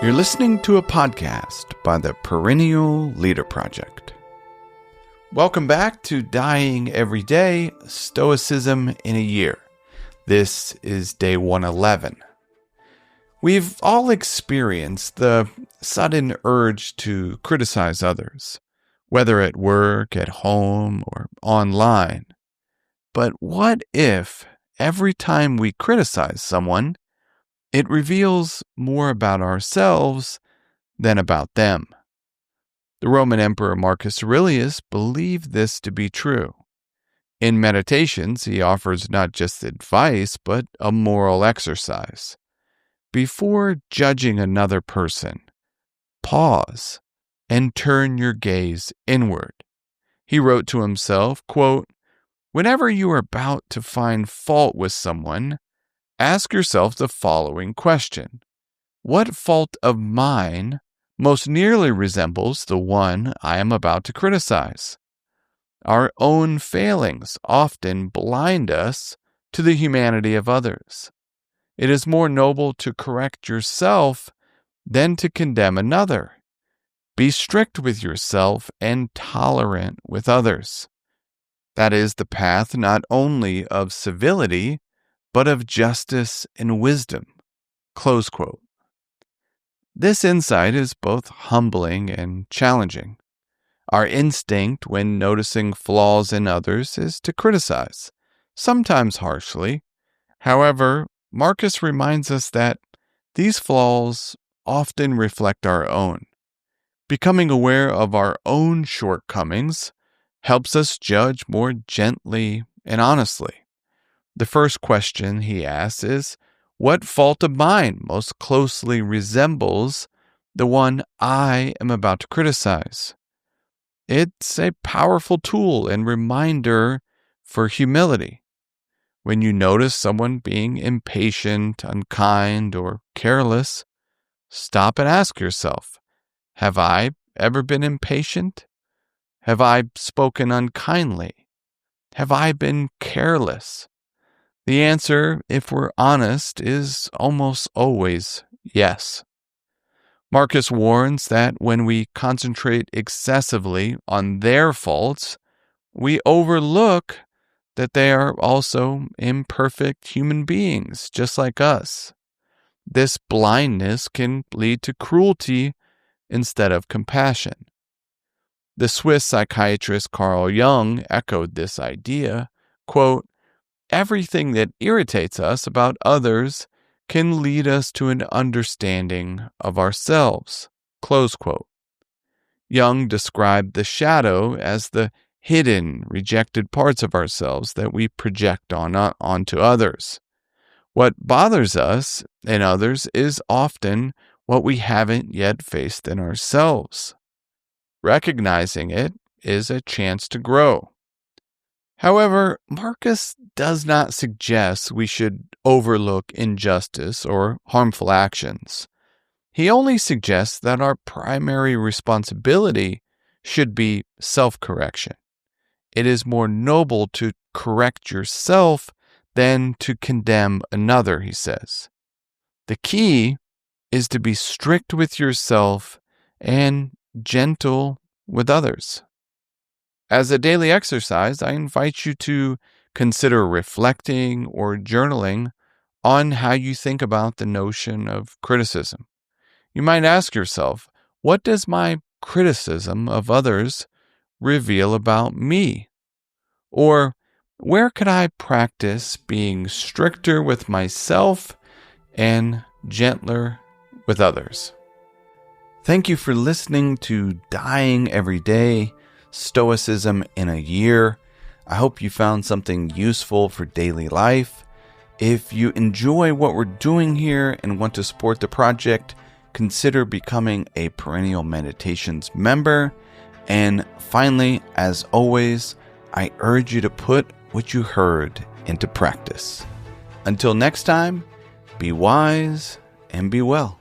You're listening to a podcast by the Perennial Leader Project. Welcome back to Dying Every Day, Stoicism in a Year. This is day 111. We've all experienced the sudden urge to criticize others, whether at work, at home, or online. But what if every time we criticize someone, it reveals more about ourselves than about them? The Roman Emperor Marcus Aurelius believed this to be true. In Meditations, he offers not just advice, but a moral exercise. Before judging another person, pause and turn your gaze inward. He wrote to himself, quote, "Whenever you are about to find fault with someone, ask yourself the following question. What fault of mine most nearly resembles the one I am about to criticize? Our own failings often blind us to the humanity of others. It is more noble to correct yourself than to condemn another. Be strict with yourself and tolerant with others. That is the path not only of civility, but of justice and wisdom." Close quote. This insight is both humbling and challenging. Our instinct when noticing flaws in others is to criticize, sometimes harshly. However, Marcus reminds us that these flaws often reflect our own. Becoming aware of our own shortcomings helps us judge more gently and honestly. The first question he asks is, what fault of mine most closely resembles the one I am about to criticize? It's a powerful tool and reminder for humility. When you notice someone being impatient, unkind, or careless, stop and ask yourself, have I ever been impatient? Have I spoken unkindly? Have I been careless? The answer, if we're honest, is almost always yes. Marcus warns that when we concentrate excessively on their faults, we overlook that they are also imperfect human beings, just like us. This blindness can lead to cruelty instead of compassion. The Swiss psychiatrist Carl Jung echoed this idea, quote, "Everything that irritates us about others can lead us to an understanding of ourselves." Close quote. Jung described the shadow as the hidden, rejected parts of ourselves that we project onto others. What bothers us in others is often what we haven't yet faced in ourselves. Recognizing it is a chance to grow. However, Marcus does not suggest we should overlook injustice or harmful actions. He only suggests that our primary responsibility should be self-correction. It is more noble to correct yourself than to condemn another, he says. The key is to be strict with yourself and gentle with others. As a daily exercise, I invite you to consider reflecting or journaling on how you think about the notion of criticism. You might ask yourself, what does my criticism of others reveal about me? Or where could I practice being stricter with myself and gentler with others? Thank you for listening to Dying Every Day, Stoicism in a Year. I hope you found something useful for daily life. If you enjoy what we're doing here and want to support the project, consider becoming a Perennial Meditations member. And finally, as always, I urge you to put what you heard into practice. Until next time, be wise and be well.